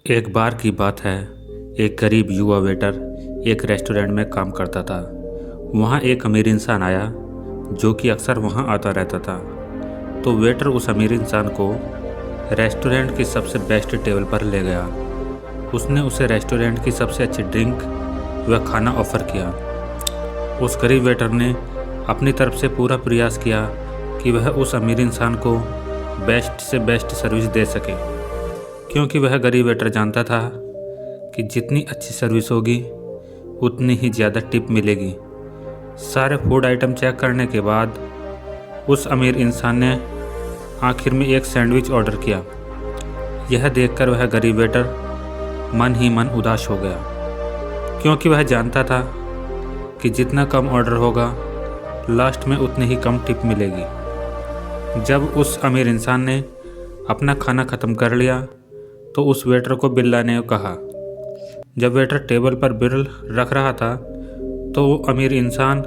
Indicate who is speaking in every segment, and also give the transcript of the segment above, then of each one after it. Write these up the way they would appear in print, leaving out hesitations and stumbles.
Speaker 1: एक बार की बात है। एक गरीब युवा वेटर एक रेस्टोरेंट में काम करता था। वहाँ एक अमीर इंसान आया जो कि अक्सर वहाँ आता रहता था। तो वेटर उस अमीर इंसान को रेस्टोरेंट की सबसे बेस्ट टेबल पर ले गया। उसने उसे रेस्टोरेंट की सबसे अच्छी ड्रिंक व खाना ऑफ़र किया। उस गरीब वेटर ने अपनी तरफ से पूरा प्रयास किया कि वह उस अमीर इंसान को बेस्ट से बेस्ट सर्विस दे सके, क्योंकि वह गरीब वेटर जानता था कि जितनी अच्छी सर्विस होगी उतनी ही ज़्यादा टिप मिलेगी। सारे फूड आइटम चेक करने के बाद उस अमीर इंसान ने आखिर में एक सैंडविच ऑर्डर किया। यह देखकर वह गरीब वेटर मन ही मन उदास हो गया, क्योंकि वह जानता था कि जितना कम ऑर्डर होगा लास्ट में उतनी ही कम टिप मिलेगी। जब उस अमीर इंसान ने अपना खाना ख़त्म कर लिया तो उस वेटर को बिल लाने को कहा। जब वेटर टेबल पर बिल रख रहा था तो वो अमीर इंसान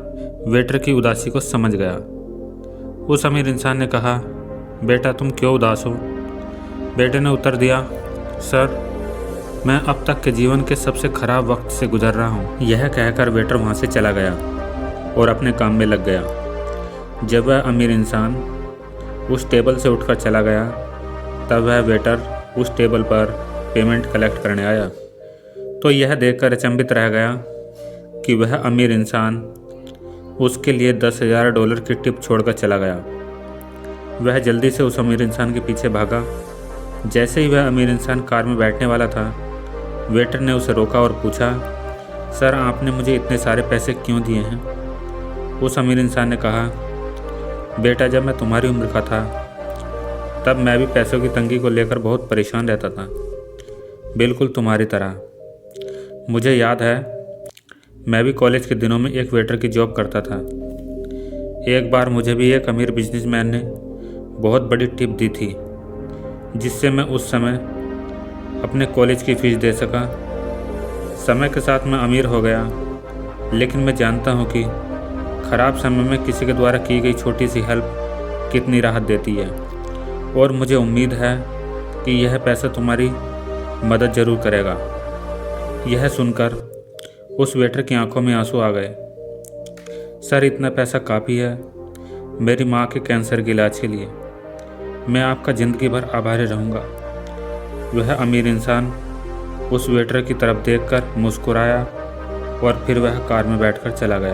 Speaker 1: वेटर की उदासी को समझ गया। उस अमीर इंसान ने कहा, बेटा तुम क्यों उदास हो? बेटे ने उत्तर दिया, सर मैं अब तक के जीवन के सबसे ख़राब वक्त से गुजर रहा हूँ। यह कहकर वेटर वहाँ से चला गया और अपने काम में लग गया। जब वह अमीर इंसान उस टेबल से उठकर चला गया तब वह वेटर उस टेबल पर पेमेंट कलेक्ट करने आया तो यह देखकर अचंभित रह गया कि वह अमीर इंसान उसके लिए $10,000 की टिप छोड़कर चला गया। वह जल्दी से उस अमीर इंसान के पीछे भागा। जैसे ही वह अमीर इंसान कार में बैठने वाला था, वेटर ने उसे रोका और पूछा, सर आपने मुझे इतने सारे पैसे क्यों दिए हैं? उस अमीर इंसान ने कहा, बेटा जब मैं तुम्हारी उम्र का था तब मैं भी पैसों की तंगी को लेकर बहुत परेशान रहता था, बिल्कुल तुम्हारी तरह। मुझे याद है मैं भी कॉलेज के दिनों में एक वेटर की जॉब करता था। एक बार मुझे भी एक अमीर बिजनेसमैन ने बहुत बड़ी टिप दी थी, जिससे मैं उस समय अपने कॉलेज की फ़ीस दे सका। समय के साथ मैं अमीर हो गया, लेकिन मैं जानता हूँ कि ख़राब समय में किसी के द्वारा की गई छोटी सी हेल्प कितनी राहत देती है, और मुझे उम्मीद है कि यह पैसा तुम्हारी मदद ज़रूर करेगा। यह सुनकर उस वेटर की आंखों में आंसू आ गए। सर इतना पैसा काफ़ी है मेरी माँ के कैंसर के इलाज के लिए। मैं आपका ज़िंदगी भर आभारी रहूँगा। वह अमीर इंसान उस वेटर की तरफ देखकर मुस्कुराया और फिर वह कार में बैठकर चला गया।